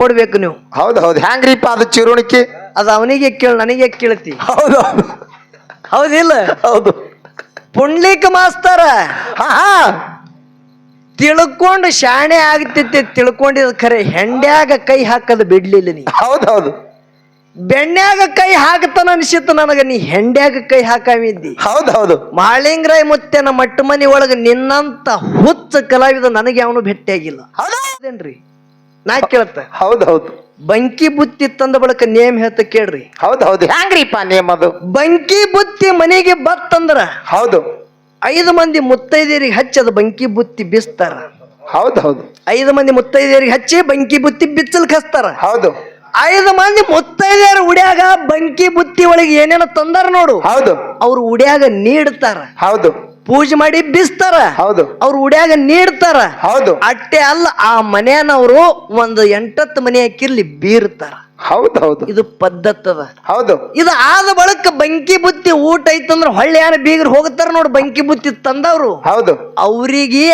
ನೋಡ್ಬೇಕು ನೀವು. ಹೌದು ಹ್ಯಾಂಗ್ರಿಪ್ಪ ಅದು ಚಿರುಣಿಕೆ? ಅದು ಅವನಿಗೆ ಕೇಳ, ನನಗೆ ಕೇಳ್ತಿ. ಹೌದು ಹೌದಿಲ್ಲ? ಹೌದು. ಪುಂಡ್ಲಿಕ ಮಾಸ್ತರ ತಿಳ್ಕೊಂಡು ಶಾಣೆ ಆಗ್ತಿತ್ತು, ತಿಳ್ಕೊಂಡಿದ್ ಖರೆ ಹೆಂಡ್ಯಾಗ ಕೈ ಹಾಕದ್ ಬಿಡ್ಲಿಲ್ಲ ನೀ. ಹೌದು. ಬೆಣ್ಣ್ಯಾಗ ಕೈ ಹಾಕತಾನ ಅನ್ಸಿತ್ತು ನನಗ, ನೀ ಹೆಂಡ್ಯಾಗ ಕೈ ಹಾಕಾವಿದ್ದಿ. ಹೌದು. ಮಾಳಿಂಗರಾಯ ಮುತ್ತೆನ ಮಟ್ಟ ಮನಿ ಒಳಗ ನಿನ್ನಂತ ಹುಚ್ಚ ಕಲಾವಿದ ನನಗೆ ಅವನು ಭೇಟಿಯಾಗಿಲ್ಲ. ಹೌದೇನ್ರಿ? ನಾ ಕೇಳ್ತ. ಹೌದು. ಬಂಕಿ ಬುತ್ತಿ ತಂದ ಬಳಕ ನೇಮ್ ಹೇಳ್ತ ಕೇಳ್ರಿ. ಹೌದು ಹ್ಯಾಂಗ್ರಿಪ್ಪ ನೇಮ್ ಅದು? ಬಂಕಿ ಬುತ್ತಿ ಮನೆಗೆ ಬತ್ತಂದ್ರ ಹೌದು 5 ಮಂದಿ ಮುತ್ತೈದೆಯರಿಗೆ ಹಚ್ಚಿ ಅದು ಬಂಕಿ ಬುತ್ತಿ ಬಿಸ್ತಾರ. ಹೌದು 5 ಮಂದಿ ಮುತ್ತೈದೆಯರಿಗೆ ಹಚ್ಚಿ ಬಂಕಿ ಬುತ್ತಿ ಬಿಚ್ಚಲ್ ಕಸ್ತಾರ. ಹೌದು 5 ಮಂದಿ ಮುತ್ತೈದೆಯರ ಉಡ್ಯಾಗ ಬಂಕಿ ಬುತ್ತಿ ಒಳಗೆ ಏನೇನೋ ತಂದಾರ ನೋಡು. ಹೌದು ಅವ್ರು ಉಡ್ಯಾಗ ನೀಡ್ತಾರ. ಹೌದು ಪೂಜೆ ಮಾಡಿ ಬಿಸ್ತಾರ. ಹೌದು ಅವ್ರು ಉಡ್ಯಾಗ ನೀಡ್ತಾರ. ಹೌದು ಅಟ್ಟೆ ಅಲ್ಲ, ಆ ಮನೆಯನವರು ಒಂದು 8 ಮನೆ ಹಾಕಿರ್ಲಿ ಬೀರ್ತಾರ. ಹೌದು ಇದು ಪದ್ಧತದ. ಹೌದು. ಇದು ಆದ ಬಳಕ ಬಂಕಿ ಬುತ್ತಿ ಊಟ ಐತಂದ್ರ ಹೊಳ್ಳಿ ಏನ ಬೀಗರು ಹೋಗ್ತಾರ ನೋಡು. ಬಂಕಿ ಬುತ್ತಿ ತಂದವ್ರು ಹೌದು ಅವರಿಗೆ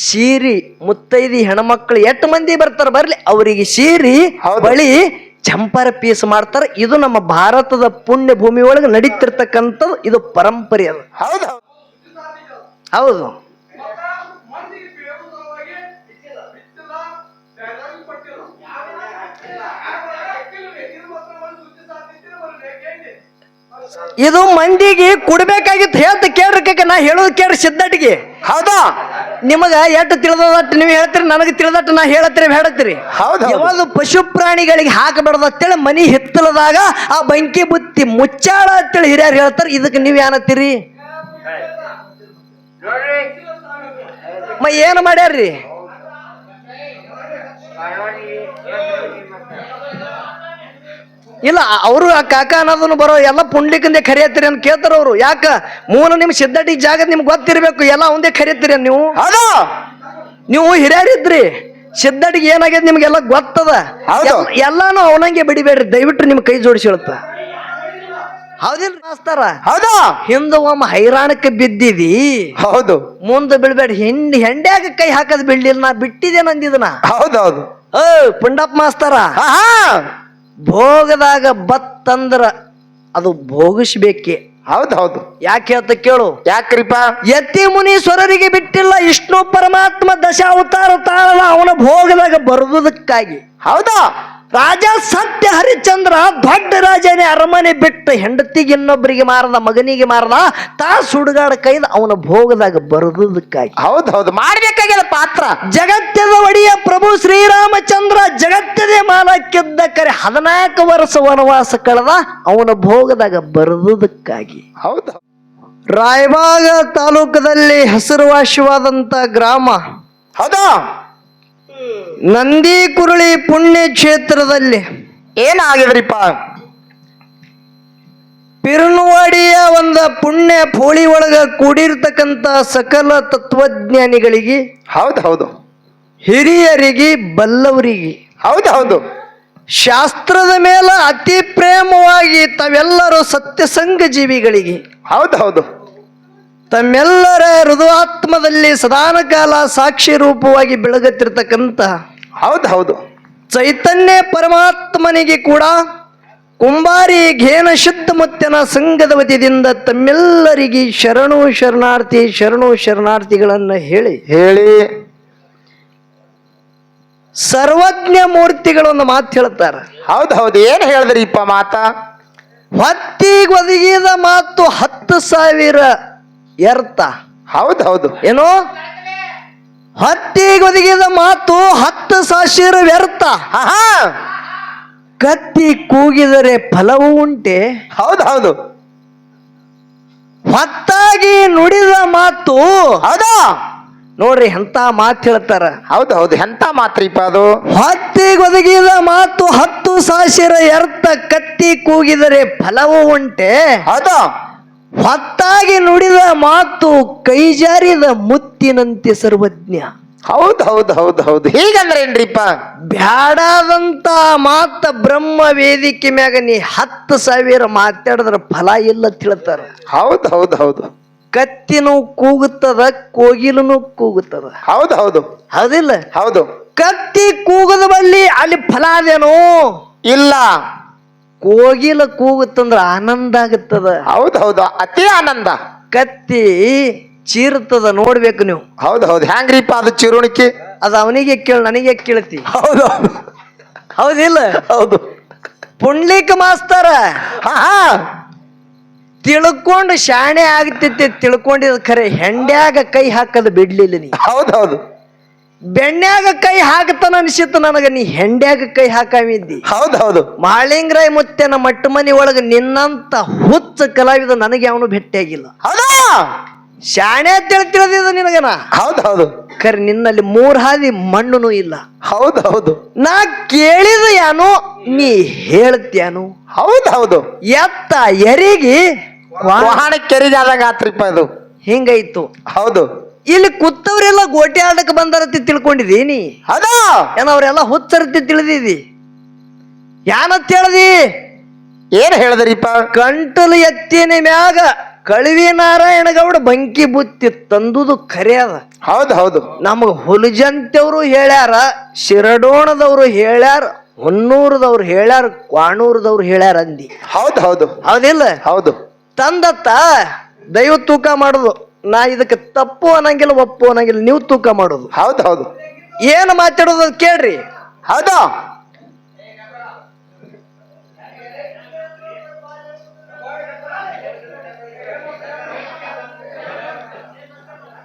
ಸೀರಿ, ಮುತ್ತೈದಿ ಹೆಣ್ಮಕ್ಳು 8 ಮಂದಿ ಬರ್ತಾರ, ಬರ್ಲಿ ಅವರಿಗೆ ಸೀರಿ ಬಳಿ ಚಂಪರ ಪೀಸ್ ಮಾಡ್ತಾರ. ಇದು ನಮ್ಮ ಭಾರತದ ಪುಣ್ಯ ಭೂಮಿ ಒಳಗೆ ನಡೀತಿರ್ತಕ್ಕಂಥದ್ದು. ಇದು ಪರಂಪರೆ ಅದು. ಹೌದು. ಇದು ಮಂದಿಗೆ ಕೊಡ್ಬೇಕಾಗಿತ್ತು. ಹೇಳ್ತ ಕೇಳ್ರಿ, ನಾ ಹೇಳೋದು ಕೇಳ್ರಿ ಸಿದ್ದಟಿಗೆ. ಹೌದಾ? ನಿಮಗ ಎಷ್ಟು ತಿಳಿದಟ್ಟು ನೀವು ಹೇಳ್ತೀರಿ, ನನಗೆ ತಿಳಿದಟ್ಟು ನಾ ಹೇಳತ್ತೀರಿ ಹೇಳತ್ತೀರಿ. ಯಾವಾಗ ಪಶು ಪ್ರಾಣಿಗಳಿಗೆ ಹಾಕಬಾರ್ದತ್ತೇಳಿ ಮನಿ ಹಿತ್ತಲದಾಗ ಆ ಬಂಕಿ ಬುತ್ತಿ ಮುಚ್ಚಾಳ ಅಂತೇಳಿ ಹಿರಿಯರು ಹೇಳ್ತಾರೆ. ಇದಕ್ಕೆ ನೀವ್ ಏನತ್ತೀರಿ? ಏನು ಮಾಡ್ಯಾರ್ರಿ? ಇಲ್ಲ, ಅವರು ಆ ಕಾಕ ಅನ್ನೋದನ್ನು ಬರೋ ಎಲ್ಲ ಪುಂಡ್ಲಿಕ್ಕಂದೇ ಕರಿಯತ್ತೀರಿ ಅಂತ ಕೇಳ್ತಾರ ಅವ್ರು. ಯಾಕ ಮೂಲ ನಿಮ್ ಸಿದ್ದಟಿ ಜಾಗ ನಿಮ್ಗೆ ಗೊತ್ತಿರ್ಬೇಕು. ಎಲ್ಲ ಒಂದೇ ಕರಿಯತ್ತೀರಿ ನೀವು. ನೀವು ಹಿರಿಯರಿದ್ರಿ, ಸಿದ್ದಟಿಗೆ ಏನಾಗ್ಯದ ನಿಮ್ಗೆಲ್ಲ ಗೊತ್ತದ. ಎಲ್ಲಾನು ಅವನಂಗೆ ಬಿಡಿಬೇಡ್ರಿ ದಯವಿಟ್ಟು. ನಿಮ್ ಕೈ ಜೋಡಿಸಿ ಹೇಳುತ್ತ. ಹೌದಿಲ್ಲ ಮಾಸ್ತರ? ಹೌದು. ಹಿಂದ ಒಮ್ಮ ಹೈರಾಣಕ್ಕೆ ಬಿದ್ದಿದಿ. ಹೌದು. ಮುಂದೆ ಬೀಳ್ಬೇಡ. ಹೆಂಡ್ಯಾಗ ಕೈ ಹಾಕದ್ ಬಿಡ್ಲಿಲ್ಲ. ನಾ ಬಿಟ್ಟಿದ್ದೇನೆ ಅಂದಿದನ. ಹೌದು. ಪುಂಡಪ್ಪ ಮಾಸ್ತರ, ಭೋಗದಾಗ ಬತ್ತಂದ್ರ ಅದು ಭೋಗಿಸ್ಬೇಕೆ. ಹೌದು. ಯಾಕೆ ಹೇಳ್ತ ಕೇಳು. ಯಾಕ್ರಿಪ್ಪ? ಯತಿ ಮುನೀಶ್ವರರಿಗೆ ಬಿಟ್ಟಿಲ್ಲ ವಿಷ್ಣು ಪರಮಾತ್ಮ ದಶಾವತಾರ ತಾಳದ ಅವನ ಭೋಗದಾಗ ಬರುವುದಕ್ಕಾಗಿ. ಹೌದಾ? ರಾಜ ಸತ್ಯ ಹರಿಶ್ಚಂದ್ರ ದೊಡ್ಡ ರಾಜನೇ ಅರಮನೆ ಬಿಟ್ಟು ಹೆಂಡತಿಗೆ ಇನ್ನೊಬ್ಬರಿಗೆ ಮಾರದ, ಮಗನಿಗೆ ಮಾರದ, ತಾ ಸುಡುಗಾಡ ಕೈದ ಅವನ ಭೋಗದಾಗ ಬರುವುದಕ್ಕಾಗಿ. ಹೌದು ಮಾಡ್ಬೇಕಾಗ್ಯದ ಪಾತ್ರ. ಜಗತ್ತದ ಒಡೆಯ ಪ್ರಭು ಶ್ರೀರಾಮಚಂದ್ರ ಜಗತ್ತದೇ ಮಾಲಕ್ಕಿದ್ದ ಕರೆ 14 ವರ್ಷ ವನವಾಸ ಕಳೆದ ಅವನ ಭೋಗದಾಗ ಬರುವುದಕ್ಕಾಗಿ. ಹೌದು. ರಾಯಬಾಗ ತಾಲೂಕದಲ್ಲಿ ಹೆಸರುವಾಸಿವಾದಂತ ಗ್ರಾಮ. ಹೌದಾ? ನಂದಿ ಕುರುಳಿ ಪುಣ್ಯ ಕ್ಷೇತ್ರದಲ್ಲಿ ಏನಾಗಿದ್ರಿಪ್ಪ? ಪಿರುನವಾಡಿಯ ಒಂದು ಪುಣ್ಯ ಪೋಳಿ ಒಳಗ ಕೂಡಿರ್ತಕ್ಕಂಥ ಸಕಲ ತತ್ವಜ್ಞಾನಿಗಳಿಗೆ, ಹೌದು ಹಿರಿಯರಿಗೆ, ಬಲ್ಲವರಿಗೆ, ಹೌದು ಶಾಸ್ತ್ರದ ಮೇಲೆ ಅತಿ ಪ್ರೇಮವಾಗಿ ತಾವೆಲ್ಲರೂ ಸತ್ಯಸಂಗ ಜೀವಿಗಳಿಗೆ, ಹೌದು ತಮ್ಮೆಲ್ಲರ ಹೃದಯಾತ್ಮದಲ್ಲಿ ಸದಾನಕಾಲ ಸಾಕ್ಷಿ ರೂಪವಾಗಿ ಬೆಳಗುತ್ತಿರ್ತಕ್ಕಂಥ, ಹೌದು ಚೈತನ್ಯ ಪರಮಾತ್ಮನಿಗೆ ಕೂಡ ಕುಂಬಾರಿ ಘೇನ ಶುದ್ಧ ಮುತ್ತಿನ ಸಂಘದ ವತಿಯಿಂದ ತಮ್ಮೆಲ್ಲರಿಗೆ ಶರಣು ಶರಣಾರ್ಥಿಗಳನ್ನ ಹೇಳಿ ಸರ್ವಜ್ಞ ಮೂರ್ತಿಗಳನ್ನ ಮಾತು ಹೇಳ್ತಾರ. ಹೌದು ಏನ್ ಹೇಳಿದ್ರಿಪ್ಪ ಮಾತ? ಹೊತ್ತಿಗೊದಗಿದ ಮಾತು 10,000 ವ್ಯರ್ಥ. ಹೌದು ಏನೋ? ಹೊತ್ತಿಗೊದಗಿದ ಮಾತು 10,000 ವ್ಯರ್ಥ. ಕತ್ತಿ ಕೂಗಿದರೆ ಫಲವು ಉಂಟೆ. ಹೌದು ಹೊತ್ತಾಗಿ ನುಡಿದ ಮಾತು. ಹೌದಾ? ನೋಡ್ರಿ ಎಂತ ಮಾತು ಹೇಳ್ತಾರ. ಹೌದು ಎಂತ ಮಾತ್ರಿಪ್ಪ ಅದು? ಹೊತ್ತಿಗೊದಗಿದ ಮಾತು 10,000 ವ್ಯರ್ಥ, ಕತ್ತಿ ಕೂಗಿದರೆ ಫಲವು ಉಂಟೆ. ಹೌದಾ? ಹೊತ್ತಾಗಿ ನುಡಿದ ಮಾತು ಕೈಜಾರಿದ ಮುತ್ತಿನಂತೆ ಸರ್ವಜ್ಞ. ಹೌದು ಹೀಗಂದ್ರೆ ಏನ್ರಿಪ್ಪ? ಬ್ಯಾಡಾದಂತ ಮಾತ ಬ್ರಹ್ಮ ವೇದಿಕೆ ಮ್ಯಾಗ ನೀ 10,000 ಮಾತಾಡಿದ್ರ ಫಲ ಇಲ್ಲ ತಿಳ್ತಾರ. ಹೌದು ಕತ್ತಿನೂ ಕೂಗುತ್ತದ, ಕೋಗಿಲೂ ಕೂಗುತ್ತದ. ಹೌದು ಹೌದಿಲ್ಲ? ಹೌದು ಕತ್ತಿ ಕೂಗದ ಬಲ್ಲಿ ಅಲ್ಲಿ ಫಲ ಅದೇನೋ ಇಲ್ಲ. ಕೋಗಿಲ ಕೂಗುತ್ತಂದ್ರ ಆನಂದ ಆಗುತ್ತದ. ಹೌದೌದು, ಅತಿ ಆನಂದ. ಕತ್ತಿ ಚೀರ್ತದ, ನೋಡ್ಬೇಕು ನೀವು. ಹೌದೌದು, ಹೆಂಗ್ರಿಪ್ಪ ಅದು ಚಿರುಣಿಕೆ? ಅದು ಅವನಿಗೆ ಕೇಳ, ನನಗೆ ಕೇಳ್ತಿ. ಹೌದೌದು, ಹೌದಿಲ್ಲ? ಹೌದು. ಪುಂಡ್ಲಿಕ ಮಾಸ್ತರ ತಿಳ್ಕೊಂಡು ಶಾಣೆ ಆಗ್ತಿತ್ತು, ತಿಳ್ಕೊಂಡಿದ್ ಖರೆ ಹೆಂಡ್ಯಾಗ ಕೈ ಹಾಕದ ಬಿಡ್ಲಿಲ್ಲ ನೀ. ಹೌದೌದು, ಬೆಣ್ಣ್ಯಾಗ ಕೈ ಹಾಕತಾನ ಅನ್ಸಿತ್ತು ನನಗ, ನೀ ಹೆಂಡ್ಯಾಗ ಕೈ ಹಾಕಾಮಿದ್ದಿ. ಹೌದೌದು. ಮಾಳಿಂಗರಾಯ ಮುತ್ತೆನ ಮಟ್ಟ ಮನಿ ಒಳಗ ನಿನ್ನಂತ ಹುಚ್ಚ ಕಲಾವಿದ ನನಗೆ ಅವನು ಭೇಟಿಯಾಗಿಲ್ಲ. ಹೌದಾ? ಶಾಣೆ ತಿಳಿದಿದ ನಿನಗನ. ಹೌದೌದು, ಖರೆ ನಿನ್ನಲ್ಲಿ 3 ಹಾದಿ ಮಣ್ಣುನು ಇಲ್ಲ. ಹೌದೌದು. ನಾ ಕೇಳಿದ ಯಾನು, ನೀ ಹೇಳ್ತ್ಯಾನು. ಹೌದೌದು, ಎತ್ತ ಎರಿಗಿ ವಾಹನ ಕೆರಿಗೆ ಆದಾಗ ಆತ್ರಿಪ್ಪ ಇದು. ಹಿಂಗಾಯ್ತು. ಹೌದು. ಇಲ್ಲಿ ಕೂತವ್ರೆಲ್ಲ ಗೋಟೆ ಆಡಕ್ಕೆ ಬಂದರತಿ ತಿಳ್ಕೊಂಡಿದೀನಿ. ಹೌದಾ? ಏನ ಅವ್ರೆಲ್ಲ ಹುಚ್ಚರತಿ ತಿಳಿದಿದಿ. ಯಾನತ್ ಹೇಳ್ದಿ? ಏನ್ ಹೇಳಿದ್ರಿಪ್ಪ? ಗಂಟಲು ಎತ್ತಿನ ಮ್ಯಾಗ ಕಳವಿ ನಾರಾಯಣಗೌಡ ಬಂಕಿ ಬುತ್ತಿ ತಂದುದು ಖರೆ ಅದ. ಹೌದು. ನಮಗ ಹುಲಜಂತವ್ರು ಹೇಳ್ಯಾರ, ಶಿರಡೋಣದವ್ರು ಹೇಳ್ಯಾರ, ಹೊನ್ನೂರದವ್ರು ಹೇಳ್ಯಾರ, ಕ್ವಾಣೂರದವ್ರು ಹೇಳ್ಯಾರ ಅಂದಿ. ಹೌದು. ಹೌದಿಲ್ಲ? ಹೌದು. ತಂದತ್ತ ದೈವ ತೂಕ ಮಾಡುದು. ನಾ ಇದಕ್ಕೆ ತಪ್ಪು ಅನ್ನಂಗಿಲ್ಲ, ಒಪ್ಪು ಅನ್ನಂಗಿಲ್ಲ, ನೀವು ತೂಕ ಮಾಡುದು. ಹೌದು. ಏನು ಮಾತಾಡೋದು ಕೇಳ್ರಿ. ಹೌದು.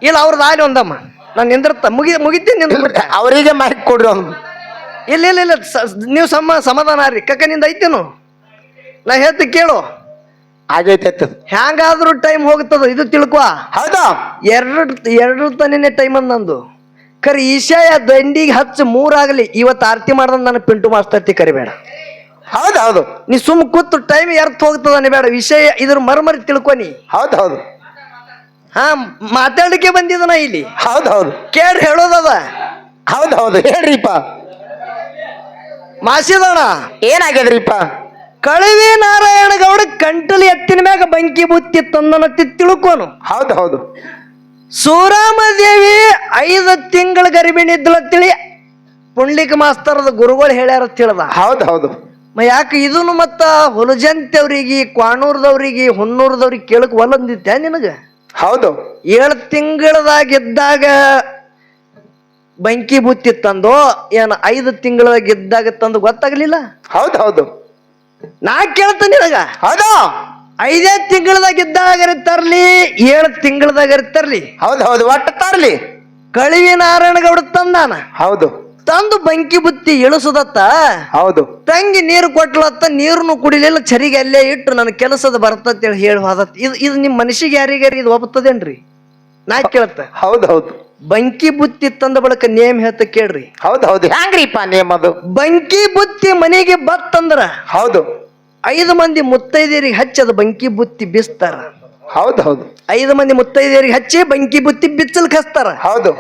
ಇಲ್ಲ ಅವ್ರದ್ದು ಆಲಿ ಒಂದಮ್ಮ, ನಾನು ನಿಂದಿರ್ತ ಮುಗಿತೀನಿ. ಅವರಿಗೆ ಮೈಕ್ ಕೊಡ್ರಿ ಒಂದು. ಇಲ್ಲ ನೀವು ಸಮಾಧಾನ ರೀ. ಕಕ್ಕ ನಿಂದ ಐತೇನು? ನಾ ಹೇಳ್ತಿ ಕೇಳು. ಆಗೈತೆ, ಹ್ಯಾಂಗಾದ್ರೂ ಟೈಮ್ ಹೋಗ್ತದ, ಇದು ತಿಳ್ಕೊ. ಹೌದಾ? ಎರಡು ತನೇನೆ ಟೈಮ್ ಅಂದ್ ನಂದು. ಖರೆ ಈಶಾಯ ದಂಡಿಗೆ ಹಚ್ಚ 3 ಆಗಲಿ, ಇವತ್ತು ಆರತಿ ಮಾಡ್ದಂಗ ನಾನು ಪಿಂಟು ಮಾಸ್ತರ್ತಿ ಕರಿಬೇಡ. ಹೌದು. ನೀ ಸುಮ್ ಕೂತು ಟೈಮ್ ಎರ್ತ್ ಹೋಗ್ತದ ಅನ್ಬೇಡ. ವಿಷಯ ಇದ್ರ ಮರ್ಮರಿ ತಿಳ್ಕೊನಿ. ಹೌದು. ಹಾ, ಮಾತಾಡಲಿಕ್ಕೆ ಬಂದಿದನ ಇಲ್ಲಿ. ಹೌದು. ಕೇಳಿ ಹೇಳೋದದ. ಹೌದು, ಹೇಳ್ರಿಪ್ಪ. ಮಾಸಿದಣ ಏನಾಗ್ಯದ್ರಿಪ್ಪ? ಕಳವಿ ನಾರಾಯಣಗೌಡ ಕಂಟಲಿ ಎತ್ತಿನ ಮ್ಯಾಗ ಬಂಕಿ ಬುತ್ತಿ ತಂದನತ್ತಿ ತಿಳ್ಕೋನು. ಹೌದು. ಸೂರಾಮದೇವಿ 5 ತಿಂಗಳ ಗರ್ಭಿಣಿ ಇದ್ಲತ್ತಿಳಿ ಪುಂಡ್ಲಿಕ ಮಾಸ್ತರದ ಗುರುಗಳು ಹೇಳ್ಯಾರ ತಿಳಿದ. ಹೌದು. ಯಾಕೆ ಇದನ್ನು ಮತ್ತ ಹುಲಜಂತವ್ರಿಗೆ, ಕ್ವಾಣೂರ್ದವ್ರಿಗೆ, ಹೊನ್ನೂರ್ದವ್ರಿಗೆ ಕೇಳಕ್ ಒಲ್ಲಂದಿತ್ತೆ ನಿನಗ? ಹೌದು. 7 ತಿಂಗಳದಾಗಿದ್ದಾಗ ಬಂಕಿ ಬುತ್ತಿ ತಂದು ಏನ 5 ತಿಂಗಳದಾಗಿದ್ದಾಗ ತಂದು ಗೊತ್ತಾಗ್ಲಿಲ್ಲ? ಹೌದು. ನಾ ಕೇಳ್ತೇನೆ ನಿನಗ. ಹೌದು. 5 ತಿಂಗಳದಾಗಿದ್ದಾಗ ತರ್ಲಿ, 7 ತಿಂಗಳದಾಗ ತರ್ಲಿ. ಹೌದು. ಒಟ್ಟು ತರ್ಲಿ. ಕಳವಿ ನಾರಾಯಣಗೌಡ ತಂದಾನ. ಹೌದು. ತಂದು ಬಂಕಿ ಬುತ್ತಿ ಇಳಿಸುದತ್ತ. ಹೌದು. ತಂಗಿ ನೀರು ಕೊಟ್ಲತ್ತ, ನೀರನ್ನು ಕುಡಿಲಿಲ್ಲ, ಚರಿಗೆ ಅಲ್ಲೇ ಇಟ್ಟು ನನ್ನ ಕೆಲಸದ ಬರ್ತಂತೇಳಿ ಹೇಳಿ ಹೋದತ್. ಇದು ನಿಮ್ ಮನುಷ್ಯಗೆ ಯಾರಿಗಾರಿ ಇದು ಒಪ್ಪತ್ತದೇನ್ರಿ? ನಾ ಕೇಳ್ತ. ಹೌದು. ಬಂಕಿ ಬುತ್ತಿ ತಂದ ಬಳಕ ನೇಮ್ ಹೇಳ್ತ ಕೇಳ್ರಿ. ಹೌದು. ಹ್ಯಾಂಗ್ರಿಪ್ಪ ನೇಮ್ ಅದು? ಬಂಕಿ ಬುತ್ತಿ ಮನೆಗೆ ಬತ್ತಂದ್ರ ಹೌದು 5 ಮಂದಿ ಮುತ್ತೈದೇರಿಗೆ ಹಚ್ಚಿ ಅದು ಬಂಕಿ ಬುತ್ತಿ ಬಿಸ್ತಾರ. ಹೌದು. 5 ಮಂದಿ ಮುತ್ತೈದೇರಿಗೆ ಹಚ್ಚಿ ಬಂಕಿ ಬುತ್ತಿ ಬಿಚ್ಚಲ್ ಕಸ್ತಾರ. ಹೌದು.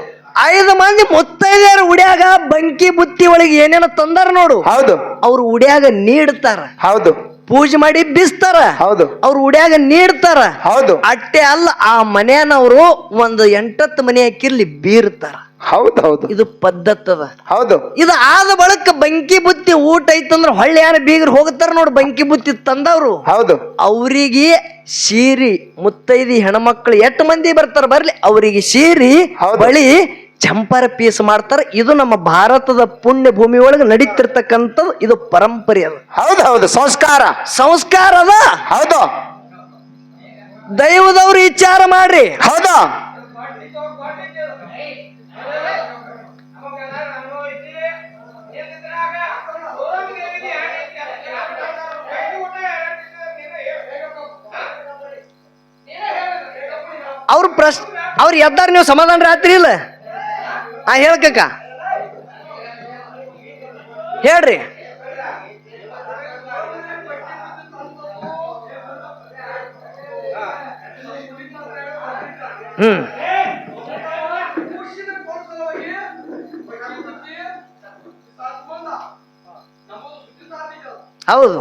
5 ಮಂದಿ ಮುತ್ತೈದೆಯರು ಉಡ್ಯಾಗ ಬಂಕಿ ಬುತ್ತಿ ಒಳಗೆ ಏನೇನ ತಂದಾರ ನೋಡು. ಹೌದು. ಅವ್ರು ಉಡ್ಯಾಗ ನೀಡ್ತಾರ. ಹೌದು. ಪೂಜೆ ಮಾಡಿ ಬಿಸ್ತಾರ. ಹೌದು. ಅವ್ರು ಉಡ್ಯಾಗ ನೀಡ್ತಾರ. ಹೌದು. ಅಟ್ಟೆ ಅಲ್ಲ, ಆ ಮನೆಯನವರು ಒಂದು 8 ಮನೆ ಹಾಕಿರ್ಲಿ ಬೀರ್ತಾರ. ಹೌದು. ಇದು ಪದ್ಧತದ. ಹೌದು. ಇದು ಆದ ಬಳಕ ಬಂಕಿ ಬುತ್ತಿ ಊಟ ಐತಂದ್ರ ಹೊಳ್ಳಿ ಯಾರ ಬೀಗರು ಹೋಗ್ತಾರ ನೋಡು. ಬಂಕಿ ಬುತ್ತಿ ತಂದವ್ರು ಹೌದು. ಅವರಿಗೆ ಸೀರಿ, ಮುತ್ತೈದಿ ಹೆಣ್ಮಕ್ಳು 8 ಮಂದಿ ಬರ್ತಾರ, ಬರ್ಲಿ ಅವರಿಗೆ ಸೀರಿ ಬಳಿ ಚಂಪರ ಪೀಸ್ ಮಾಡ್ತಾರ. ಇದು ನಮ್ಮ ಭಾರತದ ಪುಣ್ಯ ಭೂಮಿ ಒಳಗೆ ನಡೀತಿರ್ತಕ್ಕಂಥದ್ದು. ಇದು ಪರಂಪರೆ ಅದ. ಹೌದು. ಸಂಸ್ಕಾರ ಅದ. ಹೌದು. ದೈವದವ್ರು ವಿಚಾರ ಮಾಡ್ರಿ. ಹೌದು. ಅವ್ರು ಎದ್ದಾರ, ನೀವು ಸಮಾಧಾನ ರಾತ್ರಿ ಇಲ್ಲ ಹೇಳ್ಕಕ್ಕ ಹೇಳ್ರಿ. ಹೌದು.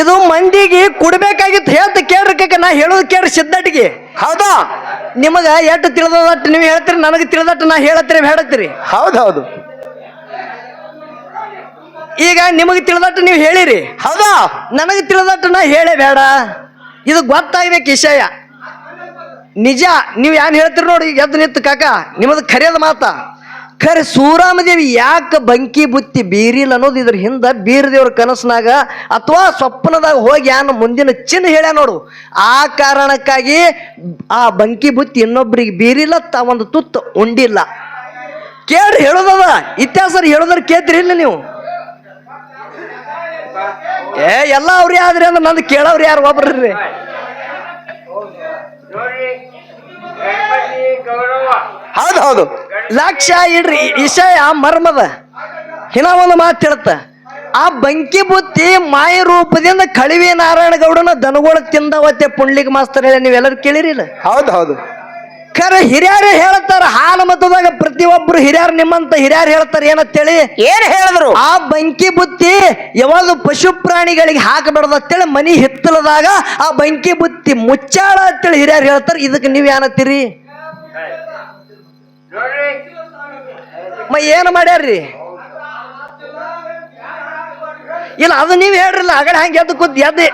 ಇದು ಮಂದಿಗೆ ಕೊಡ್ಬೇಕಾಗಿತ್ತು ಹೇಳ್ತ ಕೇಳ್ರಕ್ಕ ನಾ ಹೇಳೋದು ಕೇಳ್ರಿ ಸಿದ್ದಟಿಗೆ. ಹೌದಾ? ನಿಮಗ ಎಷ್ಟು ತಿಳಿದಟ್ಟು ನೀವು ಹೇಳ್ತೀರಿ, ನನಗೆ ತಿಳಿದಟ್ಟು ನಾ ಹೇಳತ್ತೀರಿ ಹೇಳತ್ತೀರಿ. ಹೌದೌದು. ಈಗ ನಿಮಗೆ ತಿಳಿದಟ್ಟು ನೀವು ಹೇಳಿರಿ. ಹೌದಾ? ನನಗೆ ತಿಳಿದಟ್ಟು ನಾ ಹೇಳೇ ಬೇಡ. ಇದು ಗೊತ್ತಾಗ್ಬೇಕು ವಿಷಯ ನಿಜ. ನೀವು ಏನ್ ಹೇಳ್ತೀರಿ ನೋಡಿ, ಈಗ ಎದ್ದು ನಿಂತು ಕಾಕ ನಿಮ್ಮದು ಖರೆಯದ ಮಾತ. ಖರೆ ಸೂರಾಮದೇವಿ ಯಾಕೆ ಬಂಕಿ ಬುತ್ತಿ ಬೀರಿಲ್ಲ ಅನ್ನೋದು ಇದ್ರ ಹಿಂದ ಬೀರದೇವ್ರ ಕನಸನಾಗ ಅಥವಾ ಸ್ವಪ್ನದಾಗ ಹೋಗಿ ಯಾನ ಮುಂದಿನ ಚಿನ್ನ ಹೇಳ್ಯ ನೋಡು. ಆ ಕಾರಣಕ್ಕಾಗಿ ಆ ಬಂಕಿ ಬುತ್ತಿ ಇನ್ನೊಬ್ರಿಗೆ ಬೀರಿಲ್ಲ, ಒಂದು ತುತ್ತು ಉಂಡಿಲ್ಲ. ಕೇಳ್ರಿ ಹೇಳೋದದ ಇತಿಹಾಸ ಹೇಳೋದ್ರ ಕೇಳ್ತೀರಿ ಇಲ್ಲ ನೀವು? ಎಲ್ಲ ಅವ್ರಿ ಆದ್ರಿ ಅಂದ್ರೆ ನಂದು ಕೇಳವ್ರಿ ಯಾರು ಒಬ್ರಿ. ಹೌದು ಹೌದು. ಲಕ್ಷ ಇಡ್ರಿ ವಿಷಯ ಮರ್ಮದ. ಹಿನ ಒಂದು ಮಾತು ಹೇಳುತ್ತ, ಆ ಬಂಕಿ ಬುತ್ತಿ ಮಾಯ ರೂಪದಿಂದ ಕಳಿವಿ ನಾರಾಯಣ ಗೌಡನ ದನಗೋಳ ತಿಂದವತ್ತೆ ಪುಂಡ್ಲಿಕ್ ಮಾಸ್ತರ್ ಹೇಳಿ ನೀವೆಲ್ಲರೂ ಕೇಳಿರಿಲ್ಲ? ಹೌದು ಹೌದು. ಖರೆ ಹಿರಿಯರೇ ಹೇಳ್ತಾರ, ಹಾಲು ಮತದಾಗ ಪ್ರತಿಯೊಬ್ರು ಹಿರಿಯರು ನಿಮ್ಮಂತ ಹಿರಿಯರು ಹೇಳ್ತಾರ ಏನಂತೇಳಿ. ಏನ್ ಹೇಳಿದ್ರು? ಆ ಬಂಕಿ ಬುತ್ತಿ ಯಾವಾಗ ಪಶು ಪ್ರಾಣಿಗಳಿಗೆ ಹಾಕಬಾರ್ದು ಅಂತೇಳಿ ಮನಿ ಹಿತ್ತಲದಾಗ ಆ ಬಂಕಿ ಬುತ್ತಿ ಮುಚ್ಚಾಳ ಅಂತೇಳಿ ಹಿರಿಯರು ಹೇಳ್ತಾರ. ಇದಕ್ಕೆ ನೀವ್ ಏನತ್ತೀರಿ? ಏನು ಮಾಡ್ಯಾರ್ರಿ? ಇಲ್ಲ ಅದು ನೀವ್ ಹೇಳ್ರಿಲ್ಲ ಆಗಡೆ ಹಂಗೆ ಎದ್ದು ಕೂತ್ ಎದ್ದೆ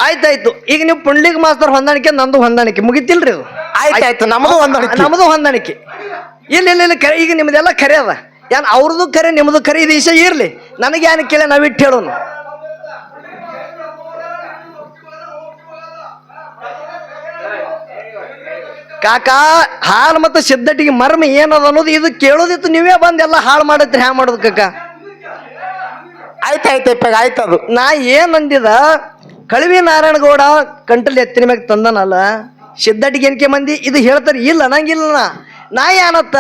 ಆಯ್ತಾಯ್ತು. ಈಗ ನೀವು ಪುಂಡ್ಲಿಕ್ ಮಾಸ್ತರ್ ಹೊಂದಾಣಿಕೆ ನಂದು ಹೊಂದಾಣಿಕೆ ಮುಗಿತಿಲ್ರಿ ಅದು. ಆಯ್ತಾಯ್ತು, ನಮ್ಮದು ಹೊಂದಾಣಿಕೆ. ನಮ್ಮದು ಹೊಂದಾಣಿಕೆ. ಇಲ್ಲ ಇಲ್ಲ ಇಲ್ಲ ಕರೆ. ಈಗ ನಿಮ್ದೆಲ್ಲ ಕರೆ ಅದ. ಏನ್ ಅವ್ರದ್ದು ಕರೆ ನಿಮ್ದು ಕರೆ, ಇದು ವಿಷಯ ಇರ್ಲಿ. ನನಗೆ ಏನ್ ಕೇಳಿ ನಾವಿಟ್ಟು ಹೇಳೋನು. ಕಾಕ ಹಾಲು ಮತ್ತು ಸಿದ್ದಟಿಗೆ ಮರ್ಮ ಏನದ ಅನ್ನೋದು ಇದು ಕೇಳೋದಿತ್ತು. ನೀವೇ ಬಂದ್ ಎಲ್ಲ ಹಾಳು ಮಾಡತ್ರಿ. ಹ್ಯಾ ಮಾಡೋದು ಕಾಕ? ಆಯ್ತಾಯ್ತು ಆಯ್ತದು. ನಾ ಏನ್ ಅಂದಿದ, ಕಳಿವಿ ನಾರಾಯಣ ಗೌಡ ಕಂಟಲ್ ಎತ್ತಿನ ಮ್ಯಾಗ ತಂದನಲ್ಲ ಸಿದ್ದಟಿಗೆ ಎನ್ಕೆ ಮಂದಿ ಇದು ಹೇಳ್ತಾರೆ. ಇಲ್ಲ ನಂಗಿಲ್ಲ. ನಾ ಏನತ್ತ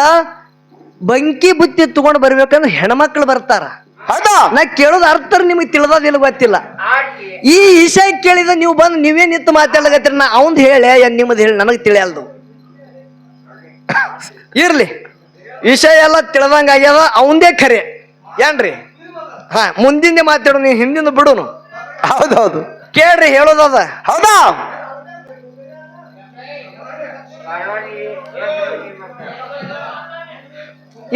ಬಂಕಿ ಬುತ್ತಿ ತಗೊಂಡು ಬರ್ಬೇಕಂದ್ರೆ ಹೆಣ್ಮಕ್ಳು ಬರ್ತಾರ. ಹೌದಾ? ನಾ ಕೇಳೋದು ಅರ್ಥ ನಿಮಗೆ ತಿಳಿದಿಲ್ಲ ಗೊತ್ತಿಲ್ಲ. ಈ ವಿಷಯ ಕೇಳಿದ ನೀವು ಬಂದು ನೀವೇ ನಿಂತು ಮಾತಾಡ್ಲಕತ್ತೀರಿ. ನಾ ಅವಂದ್ ಹೇಳಿ ನಿಮ್ಮದು ಹೇಳಿ ನನಗೆ ತಿಳಿಯಲ್ದು. ಇರ್ಲಿ, ವಿಷಯ ಎಲ್ಲ ತಿಳಿದಂಗ ಆಗ್ಯದ. ಅವಂದೇ ಖರೆ ಏನ್ರಿ? ಹಾ, ಮುಂದಿಂದ ಮಾತಾಡೋ, ನೀವು ಹಿಂದಿಂದ ಬಿಡುನು. ಹೌದೌದು. ಕೇಳ್ರಿ ಹೇಳೋದದ. ಹೌದಾ?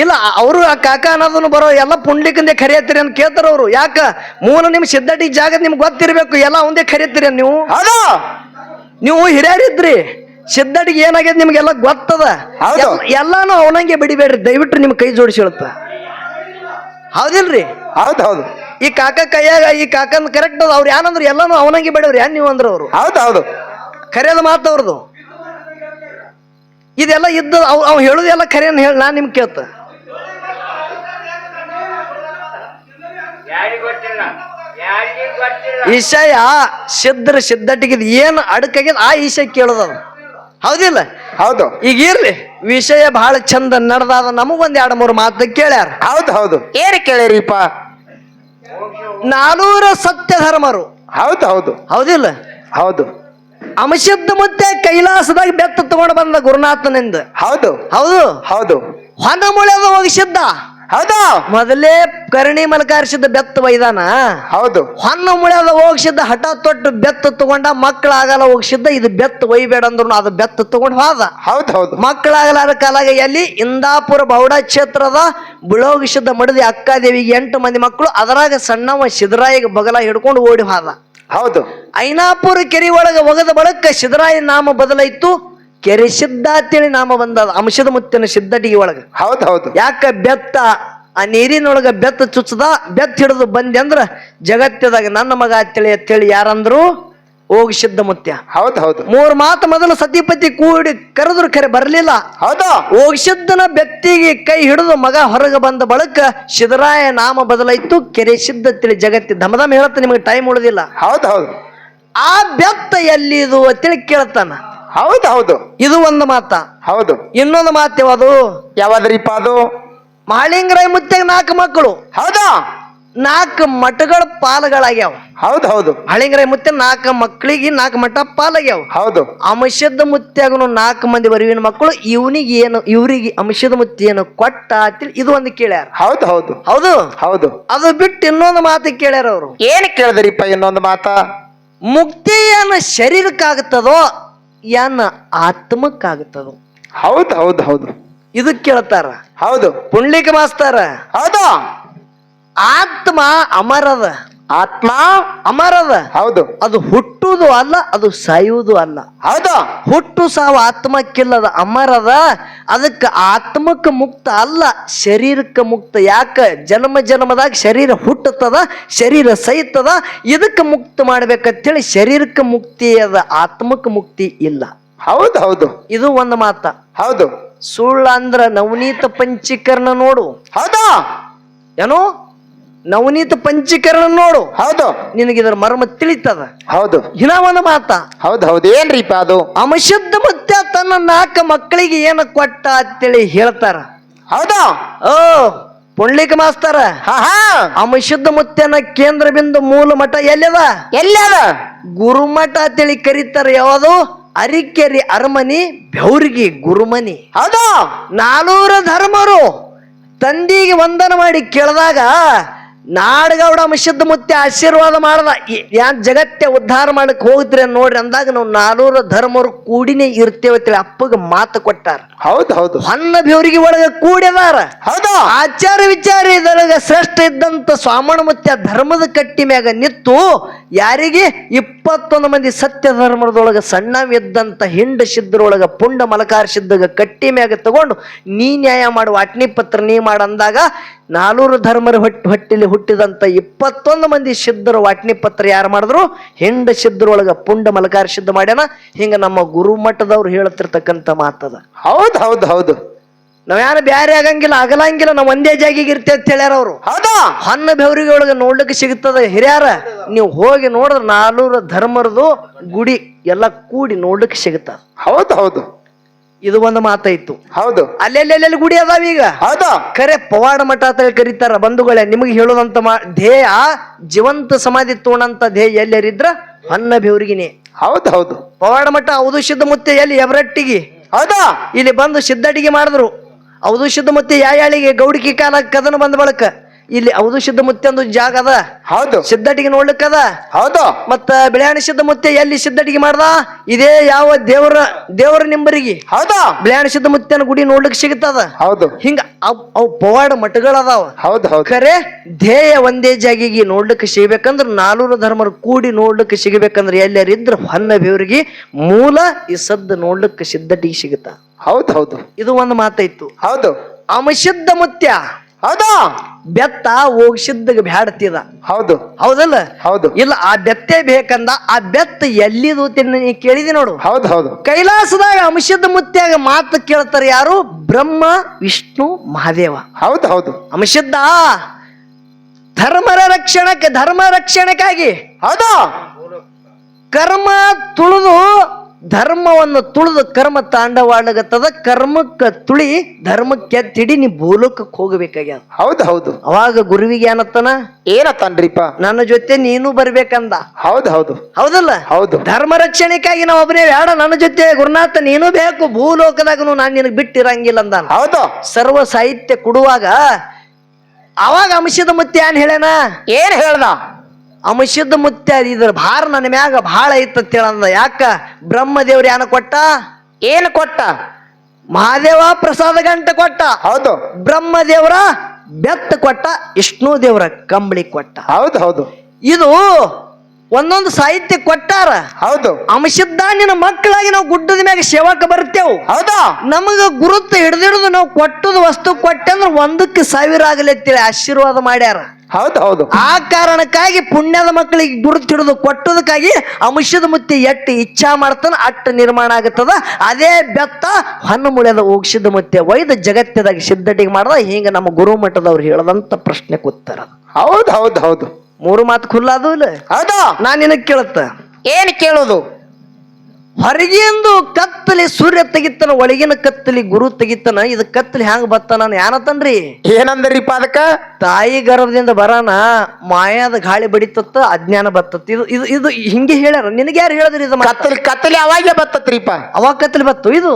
ಇಲ್ಲ ಅವರು ಆ ಕಾಕ ಅನ್ನೋದನ್ನು ಬರೋ ಎಲ್ಲ ಪುಂಡ್ಲಿಕ್ಕಂದೇ ಕರಿಯತ್ತೀರಿ ಅಂತ ಕೇಳ್ತಾರ ಅವರು. ಯಾಕ ಮೂಲ ನಿಮ್ ಸಿದ್ದಟಿ ಜಾಗ ನಿಮ್ಗೆ ಗೊತ್ತಿರ್ಬೇಕು. ಎಲ್ಲ ಒಂದೇ ಕರಿಯತ್ತೀರಿ ನೀವು. ನೀವು ಹಿರಿಯರಿದ್ರಿ. ಸಿದ್ದಟಿಗೆ ಏನಾಗ್ಯದ ನಿಮ್ಗೆಲ್ಲ ಗೊತ್ತದ. ಎಲ್ಲಾನು ಅವನಂಗೆ ಬಿಡಿಬೇಡ್ರಿ ದಯವಿಟ್ಟು. ನಿಮ್ ಕೈ ಜೋಡಿಸಿ ಹೇಳುತ್ತ. ಹೌದಿಲ್ರಿ? ಹೌದೌದು. ಈ ಕಾಕ ಕೈಯಾಗ ಈ ಕಾಕಂದ್ ಕರೆಕ್ಟ್ ಅದ. ಅವ್ರು ಏನಂದ್ರು ಎಲ್ಲಾನು ಅವನಂಗೆ ಬಿಡವ್ರಿ. ಏನ್ ನೀವು ಅಂದ್ರ ಅವ್ರು? ಹೌದೌದು. ಕರೆಯದ ಮಾತು ಅವ್ರದ್ದು. ಇದೆಲ್ಲ ಇದ್ದ ಅವ್ ಹೇಳುದು ಎಲ್ಲ ಕರೆಯನ್ ಹೇಳಿ ನಾನ್ ನಿಮ್ಗೆ ಕೇಳ್ತ. ವಿಷಯ ಸಿದ್ದಟಿಗಿದ್ ಏನ್ ಅಡಕಾಗ್ಯದ ಆ ವಿಷಯ ಕೇಳೋದದ. ಹೌದಿಲ್ಲ? ಹೌದು. ಈಗ ಇರ್ಲಿ, ವಿಷಯ ಬಹಳ ಚಂದ ನಡೆದಾದ. ನಮಗೊಂದ್ 2-3 ಮಾತು ಕೇಳ್ಯಾರ. ಹೌದು ಹೌದು. ಏನ್ ಕೇಳ್ಯಾರಿಪ್ಪ? 400 ಸತ್ಯ ಧರ್ಮರು. ಹೌದು ಹೌದು. ಹೌದಿಲ್ಲ? ಹೌದು. ಅಂಶದ ಮುತ್ತೆ ಕೈಲಾಸದಾಗ ಬೆತ್ತ ತಗೊಂಡು ಬಂದ ಗುರುನಾಥನಿಂದ. ಹೌದು ಹೌದು ಹೌದು. ಹೊನ ಮುಳೆದ ಹೋಗಿಸಿದ್ದ. ಹೌದು. ಮೊದಲೇ ಕರ್ಣಿ ಮಲಕಾರಿಸಿದ್ದ ಬೆತ್ತ ಒಯ್ದಾನ. ಹೌದು. ಹೊನ್ನ ಮುಳೆದ ಹೋಗಿಸಿದ್ದ. ಹಠ ತೊಟ್ಟು ಬೆತ್ತ ತಗೊಂಡ. ಮಕ್ಕಳಾಗಲ್ಲ ಹೋಗಿಸಿದ್ದ. ಇದು ಬೆತ್ತ ಒಯ್ಬೇಡ ಅಂದ್ರು ಅದು ಬೆತ್ತ ತಗೊಂಡು ಹೋದ. ಹೌದು ಹೌದು. ಮಕ್ಕಳಾಗಲಾರ ಕಾಲಾಗ ಎಲ್ಲಿ ಇಂದಾಪುರ ಬೌಡ ಕ್ಷೇತ್ರದ ಬಿಳೋಗಿಸಿದ್ದ ಮಡದಿ ಅಕ್ಕಾದೇವಿಗೆ 8 ಮಂದಿ ಮಕ್ಕಳು. ಅದರಾಗ ಸಣ್ಣವ ಸಿದ್ದರಾಯಿಗೆ ಬಗಲ ಹಿಡ್ಕೊಂಡು ಓಡಿ ಹೋದ. ಹೌದು. ಐನಾಪುರ ಕೆರೆ ಒಳಗ ಒಗದ ಬಳಕ ಸಿದ್ದರಾಯ ನಾಮ ಬದಲಾಯ್ತು. ಕೆರೆ ಸಿದ್ಧ ಅಂತೇಳಿ ನಾಮ ಬಂದದ ಅಂಶದ ಮುತ್ತಿನ ಸಿದ್ದಟಿಗೆ ಒಳಗ. ಹೌದು ಹೌದು. ಯಾಕ ಬೆತ್ತ ಆ ನೀರಿನೊಳಗ ಬೆತ್ತ ಚುಚ್ಚದ. ಬೆತ್ತ ಹಿಡಿದು ಬಂದೆ ಅಂದ್ರ ಜಗತ್ತದಾಗ ನನ್ನ ಮಗ ಅಂತೇಳಿ ಯಾರಂದ್ರು ಹೋಗಿ ಸಿದ್ಧ ಮುತ್ಯ. ಹೌದು ಹೌದು. 3 ಮಾತು ಮೊದಲು ಸತಿಪತಿ ಕೂಡಿ ಕರೆದ್ರು ಕರೆ ಬರ್ಲಿಲ್ಲ. ಹೌದು. ಹೋಗಿಸಿದ್ದನ ಬೆತ್ತಿಗೆ ಕೈ ಹಿಡಿದು ಮಗ ಹೊರಗೆ ಬಂದ ಬಳಕ ಸಿದ್ದರಾಯ ನಾಮ ಬದಲಾಯ್ತು. ಕೆರೆ ಸಿದ್ಧ ತಿಳಿ ಜಗತ್ತಿ ಧಮಧಮ ಹೇಳತ್ತ. ನಿಮಗೆ ಟೈಮ್ ಉಳಿದಿಲ್ಲ. ಹೌದು ಹೌದು. ಆ ಬೆತ್ತ ಎಲ್ಲಿದು ಅಂತೇಳಿ ಕೇಳ್ತಾನ. ಹೌದು ಹೌದು. ಇದು ಒಂದು ಮಾತ. ಹೌದು. ಇನ್ನೊಂದು ಮಾತು ಯಾವುದು? ಯಾವಾದ್ರಿಪ್ಪ ಅದು? ಮಹಾಲಿಂಗರಾಯ ಮುತ್ತೆಗೆ 4 ಮಕ್ಕಳು. ಹೌದಾ? 4 ಮಠಗಳ ಪಾಲಗಳಾಗ್ಯಾವ. ಹೌದು ಹೌದು ಹಳಿಂಗರ ಮುತ್ತೆ 4 ಮಕ್ಕಳಿಗೆ 4 ಮಠ ಪಾಲಾಗ್ಯಾವ. ಹೌದು ಅಂಶದ ಮುತ್ಯಾಗನು 4 ಮಂದಿ ಬರುವಿನ ಮಕ್ಕಳು ಇವ್ರಿಗೆ ಅಂಶದ ಮುತ್ತಿ ಏನು ಕೊಟ್ಟ ಅಂತೇಳಿ ಇದು ಒಂದು ಕೇಳ್ಯಾರ. ಹೌದು ಹೌದು ಹೌದು ಹೌದು ಅದು ಬಿಟ್ಟು ಇನ್ನೊಂದು ಮಾತು ಕೇಳ್ಯಾರ ಅವರು. ಏನ್ ಕೇಳಿದ್ರಿಪ್ಪ ಇನ್ನೊಂದು ಮಾತ? ಮುಕ್ತಿ ಏನ ಶರೀರಕ್ಕಾಗುತ್ತದೋ ಏನ ಆತ್ಮಕ್ಕಾಗುತ್ತದೋ? ಹೌದು ಹೌದು ಹೌದು ಇದು ಕೇಳ್ತಾರ. ಹೌದು ಪುಂಡ್ಲಿಕ ಮಾಸ್ತಾರ. ಹೌದು ಆತ್ಮ ಅಮರದ. ಆತ್ಮ ಅಮರದ. ಹೌದು ಅದು ಹುಟ್ಟುವುದು ಅಲ್ಲ, ಅದು ಸಾಯುವುದು ಅಲ್ಲ. ಹೌದು ಹುಟ್ಟು ಸಾವು ಆತ್ಮಕ್ಕಿಲ್ಲದ ಅಮರದ. ಅದಕ್ಕೆ ಆತ್ಮಕ್ಕೆ ಮುಕ್ತ ಅಲ್ಲ, ಶರೀರಕ್ಕೆ ಮುಕ್ತ. ಯಾಕ? ಜನ್ಮದಾಗ ಶರೀರ ಹುಟ್ಟುತ್ತದ, ಶರೀರ ಸೈತದ. ಇದಕ್ಕೆ ಮುಕ್ತ ಮಾಡ್ಬೇಕಂತೇಳಿ ಶರೀರಕ್ಕೆ ಮುಕ್ತಿ ಅದ, ಆತ್ಮಕ್ಕೆ ಮುಕ್ತಿ ಇಲ್ಲ. ಹೌದು ಹೌದು ಇದು ಒಂದು ಮಾತ. ಹೌದು ಸುಳ್ಳ ಅಂದ್ರ ನವನೀತ ಪಂಚೀಕರಣ ನೋಡು. ಹೌದು ಏನೋ ನವನೀತ ಪಂಚೀಕರಣ ನೋಡು, ಹೌದು ನಿನಗಿದ್ರ ಮರ್ಮ ತಿಳಿತದ. ಹೌದು ಇನ್ನ ಒಂದು ಮಾತ. ಹೌದು ಹೌದು ಏನ್ರಿಪ್ಪ ಅದು? ಅಂಶುದ್ಧ ಮುತ್ಯ ತನ್ನ 4 ಮಕ್ಕಳಿಗೆ ಏನು ಕೊಟ್ಟ ಅಂತೇಳಿ ಹೇಳ್ತಾರ. ಹೌದು ಓ ಪುಂಡ್ಲಿಕ ಮಾಸ್ತರ, ಹಾ ಹಾ ಅಂಶುದ್ಧ ಮುತ್ಯನ ಕೇಂದ್ರ ಬಿಂದು ಮೂಲ ಮಠ ಎಲ್ಲದ? ಎಲ್ಲದ? ಗುರುಮಠ ಅಂತೇಳಿ ಕರೀತಾರ. ಯಾವುದು? ಅರಿಕೆರಿ ಅರಮನಿ ಬೆವ್ರಿಗೆ ಗುರುಮನಿ. ಹೌದು 400 ಧರ್ಮರು ತಂದಿಗೆ ವಂದನ ಮಾಡಿ ಕೇಳಿದಾಗ ನಾಡಗೌಡ ಅಂಶುದ್ಧ ಮುತ್ಯ ಆಶೀರ್ವಾದ ಮಾಡದ. ಯಾನ್ ಜಗತ್ತೆ ಉದ್ಧಾರ ಮಾಡಕ್ ಹೋಗಿದ್ರಿ ನೋಡ್ರಿ ಅಂದಾಗ ನಾವು 400 ಧರ್ಮರು ಕೂಡಿನೇ ಇರ್ತೇವೆ ಅಪ್ಪಗ ಮಾತು ಕೊಟ್ಟಾರ. ಹೌದು ಹೌದು ಹೊನ್ನ ಬೆವ್ರಿಗೆ ಒಳಗ ಕೂಡಿದಾರ. ಹೌದು ಆಚಾರ ವಿಚಾರ ಇದರೊಳಗ ಶ್ರೇಷ್ಠ ಇದ್ದಂತ ಸ್ವಾಮಣ ಮುತ್ಯ ಧರ್ಮದ ಕಟ್ಟಿ ಮ್ಯಾಗ ನಿತ್ತು ಯಾರಿಗೆ 21 ಮಂದಿ ಸತ್ಯ ಧರ್ಮದೊಳಗ ಸಣ್ಣವಿದ್ದಂತ ಹಿಂಡ ಸಿದ್ಧರೊಳಗ ಪುಂಡ ಮಲಕಾರ ಸಿದ್ಧಗ ಕಟ್ಟಿ ಮ್ಯಾಗ ತಗೊಂಡು ನೀ ನ್ಯಾಯ ಮಾಡು, ವಾಟ್ನಿ ಪತ್ರ ನೀ ಮಾಡಂದಾಗ 400 ಧರ್ಮರ ಹೊಟ್ಟಿಲಿ ಹುಟ್ಟಿದಂತ 21 ಮಂದಿ ಸಿದ್ಧರು ವಾಟ್ನಿ ಪತ್ರ ಯಾರು ಮಾಡಿದ್ರು? ಹಿಂಡ ಸಿದ್ಧರೊಳಗ ಪುಂಡ ಮಲಕಾರ ಸಿದ್ಧ ಮಾಡ್ಯಾನ. ಹಿಂಗ ನಮ್ಮ ಗುರುಮಠದವ್ರು ಹೇಳ್ತಿರ್ತಕ್ಕಂಥ ಮಾತದ. ಹೌದು ಹೌದು ಹೌದು ನಾವ್ಯಾರು ಬ್ಯಾರೆ ಆಗಂಗಿಲ್ಲ, ಆಗಲಂಗಿಲ್ಲ, ನಾವ್ ಒಂದೇ ಜಾಗಿಗೆ ಇರ್ತೇವೆ ಅಂತ ಹೇಳ್ಯಾರ ಅವ್ರು. ಹೌದು ಹೊನ್ನ ಬೆವರಿಗೆ ಒಳಗೆ ನೋಡ್ಲಿಕ್ಕೆ ಸಿಗುತ್ತದ. ಹಿರಿಯಾರ ನೀವು ಹೋಗಿ ನೋಡಿದ್ರೆ 400 ಧರ್ಮರದು ಗುಡಿ ಎಲ್ಲ ಕೂಡಿ ನೋಡ್ಲಿಕ್ಕೆ ಸಿಗುತ್ತ. ಹೌದು ಹೌದು ಇದು ಒಂದು ಮಾತಾಯ್ತು. ಹೌದು ಅಲ್ಲೆಲ್ಲೆಲ್ಲಿ ಗುಡಿ ಅದಾವ ಈಗ. ಹೌದು ಖರೆ ಪವಾಡ ಮಠ ಅಂತ ಕರೀತಾರ. ಬಂಧುಗಳೇ, ನಿಮಗೆ ಹೇಳುದಂತ ಧ್ಯೇಯ ಜೀವಂತ ಸಮಾಧಿ ತೋಣಂತ ಧ್ಯೇಯ ಎಲ್ಲರಿದ್ರ ಹೊನ್ನ ಬೆವರಿಗಿನೇ. ಹೌದು ಹೌದು ಪವಾಡ ಮಠ ಹೌದು ಸಿದ್ಧ ಮುತ್ತೆ ಎಲ್ಲಿ ಎಬ್ರಟ್ಟಿಗೆ ಹೌದಾ ಇಲ್ಲಿ ಬಂದು ಸಿದ್ಧಡಿಗೆ ಮಾಡಿದ್ರು. ಹೌದು ಸಿದ್ಧ ಮುತ್ತೆ ಯಾಳಿಗೆ ಗೌಡಿಕೆ ಕಾಲ ಕದನ ಬಂದ ಬಳಕ ಇಲ್ಲಿ ಹೌದು ಸಿದ್ಧ ಮುತ್ತೆ ಒಂದು ಜಾಗ ಅದ. ಹೌದು ಸಿದ್ಧಡಿಗೆ ನೋಡ್ಲಿಕ್ಕದ. ಹೌದು ಮತ್ತ ಬಿಳ್ಯಾಣ ಸಿದ್ಧ ಮುತ್ತೆ ಎಲ್ಲಿ ಸಿದ್ಧಡಿಗೆ ಮಾಡ್ದ? ಇದೇ ಯಾವ ದೇವರ ನಿಂಬರಿಗೆ ಹೌದಾ ಬಿಳ್ಯಾಣ ಸಿದ್ಧ ಮುತ್ತೆನ ಗುಡಿ ನೋಡ್ಲಿಕ್ಕೆ ಸಿಗುತ್ತದ. ಹೌದು ಹಿಂಗ ಅವ್ ಪವಾಡ ಮಠಗಳದಾವ. ಹೌದು ಹೌದು ಖರೆ ಧ್ಯೇಯ ಒಂದೇ ಜಾಗಿಗೆ ನೋಡ್ಲಿಕ್ಕೆ ಸಿಗ್ಬೇಕಂದ್ರ 400 ಧರ್ಮರು ಕೂಡಿ ನೋಡ್ಲಿಕ್ಕೆ ಸಿಗಬೇಕಂದ್ರ ಎಲ್ಲರಿದ್ರ ಹೊನ್ನ ಬೆವರಿಗೆ ಮೂಲ ಈ ಸದ್ದು ನೋಡ್ಲಿಕ್ಕೆ ಸಿದ್ಧಟಿಗೆ ಸಿಗುತ್ತ. ಹೌದು ಹೌದು ಇದು ಒಂದು ಮಾತಾಯ್ತು. ಹೌದು ಅಂಶುದ್ಧ ಮುತ್ಯ ಹೌದಾ ಬೆತ್ತ ಹೋಗಿಸಿದ್ದಾಗ ಬ್ಯಾಡ್ತಿದ. ಹೌದು ಹೌದಲ್ಲ? ಹೌದು ಇಲ್ಲ, ಆ ಬೆತ್ತೆ ಬೇಕಂದ. ಆ ಬೆತ್ತ ಎಲ್ಲಿದು ನೀ ಕೇಳಿದಿ ನೋಡು. ಹೌದು ಹೌದು ಕೈಲಾಸದಾಗ ಅಂಶದ ಮುತ್ಯಾಗ ಮಾತು ಕೇಳ್ತಾರ ಯಾರು? ಬ್ರಹ್ಮ ವಿಷ್ಣು ಮಹಾದೇವ. ಹೌದು ಹೌದು ಅಂಶದ್ದ ಧರ್ಮ ರಕ್ಷಣೆಗಾಗಿ ಹೌದಾ ಕರ್ಮ ತುಳಿದು ಧರ್ಮವನ್ನು ತುಳಿದು ಕರ್ಮ ತಾಂಡವಾಡಗತ್ತದ. ಕರ್ಮಕ್ಕ ತುಳಿ ಧರ್ಮಕ್ಕೆ ತಿಡಿ ನೀ ಭೂಲೋಕಕ್ಕೆ ಹೋಗಬೇಕಾಗ್ಯಾದ. ಹೌದು ಹೌದು ಅವಾಗ ಗುರುವಿಗೆ ಏನತ್ತನ? ಏನತ್ತನ್ರಿಪ್ಪ? ನನ್ನ ಜೊತೆ ನೀನು ಬರ್ಬೇಕಂದ. ಹೌದು ಹೌದು ಹೌದಲ್ಲ? ಹೌದು ಧರ್ಮ ರಕ್ಷಣೆಗಾಗಿ ನಾವು ಒಬ್ಬನೇ ಬೇಡ, ನನ್ನ ಜೊತೆ ಗುರುನಾಥ ನೀನು ಬೇಕು, ಭೂಲೋಕದಾಗನು ನಾನು ನಿನಗೆ ಬಿಟ್ಟಿರಂಗಿಲ್ಲ ಅಂದ. ಹೌದು ಸರ್ವ ಸಾಹಿತ್ಯ ಕೊಡುವಾಗ ಅವಾಗ ಅಂಶದ ಮುತ್ಯ ಏನ್ ಹೇಳೇನ? ಏನ್ ಹೇಳ್ದ? ಅಂಶದ ಮುತ್ಯ ಇದ್ರ ಭಾರ ನನ್ನ ಮ್ಯಾಗ ಬಹಳ ಐತಂತ ಹೇಳಂದ. ಯಾಕ? ಬ್ರಹ್ಮದೇವ್ರ ಏನ ಕೊಟ್ಟ? ಏನು ಕೊಟ್ಟ? ಮಹಾದೇವ ಪ್ರಸಾದ ಗಂಟ ಕೊಟ್ಟ. ಹೌದು ಬ್ರಹ್ಮದೇವ್ರ ಬೆತ್ತ ಕೊಟ್ಟ. ವಿಷ್ಣು ದೇವ್ರ ಕಂಬಳಿ ಕೊಟ್ಟ. ಹೌದು ಹೌದು ಇದು ಒಂದೊಂದು ಸಾಹಿತ್ಯ ಕೊಟ್ಟಾರ. ಹೌದು ಅಂಶದ್ದ ನಿನ್ನ ಮಕ್ಕಳಾಗಿ ನಾವು ಗುಡ್ಡದ ಮ್ಯಾಗ ಸೇವಕ ಬರ್ತೇವು. ಹೌದಾ ನಮಗ ಗುರುತು ಹಿಡ್ದಿಡ್ದು ನಾವು ಕೊಟ್ಟದ ವಸ್ತು ಕೊಟ್ಟೆ ಅಂದ್ರೆ 1ಕ್ಕೆ 1000 ಆಗಲೆತ್ತೇಳಿ ಆಶೀರ್ವಾದ ಮಾಡ್ಯಾರ. ಹೌದು ಹೌದು ಆ ಕಾರಣಕ್ಕಾಗಿ ಪುಣ್ಯದ ಮಕ್ಕಳಿಗೆ ಗುರುತು ಹಿಡಿದು ಕೊಟ್ಟದಕ್ಕಾಗಿ ಅಂಶದ ಮುತ್ತಿ ಎಟ್ಟು ಇಚ್ಛಾ ಮಾಡ್ತಾನ ಅಟ್ಟು ನಿರ್ಮಾಣ ಆಗುತ್ತದ. ಅದೇ ಬೆತ್ತ ಹೊನ್ನ ಮುಳ್ಯದ ಹೋಗಿಸಿದ ಮುತ್ತೆ ಒಯ್ದು ಜಗತ್ತದಾಗ ಸಿದ್ಧಟಿಗೆ ಮಾಡ್ದ. ಹಿಂಗ ನಮ್ಮ ಗುರು ಮಠದವ್ರು ಹೇಳದಂತ ಪ್ರಶ್ನೆ ಕೂತಾರ. ಹೌದು ಹೌದು ಹೌದು 3 ಮಾತು ಖುಲ್ಲ ಅದು ಇಲ್ಲ. ಹೌದಾ ನಾನ್ ನಿನಗ್ ಕೇಳುತ್ತ ಏನ್ ಕೇಳುದು? ಹೊರಗಿಂದು ಕತ್ತಲಿ ಸೂರ್ಯ ತೆಗಿತಾನ, ಒಳಗಿನ ಕತ್ತಲಿ ಗುರು ತೆಗಿತಾನ. ಇದು ಕತ್ತಲಿ ಹ್ಯಾಂಗ ಬತ್ತಾನ ಏನತ್ತನ್ರಿ? ಏನಂದ್ರಿಪ್ಪ ಅದಕ್ಕ? ತಾಯಿ ಗರ್ಭದಿಂದ ಬರಾನ ಮಾಯಾದ ಗಾಳಿ ಬಡಿತತ್ತ, ಅಜ್ಞಾನ ಬತ್ತತ್. ಇದು ಇದು ಇದು ಹಿಂಗೆ ಹೇಳ್ಯಾರ. ನಿನಗೆ ಯಾರು ಹೇಳಿದ್ರಿ ಇದು? ಕತ್ತಲಿ ಕತ್ತಲಿ ಅವಾಗೆ ಬತ್ತತ್ರಿಪ್ಪ. ಅವಾಗ ಕತ್ತಲಿ ಬತ್ತು. ಇದು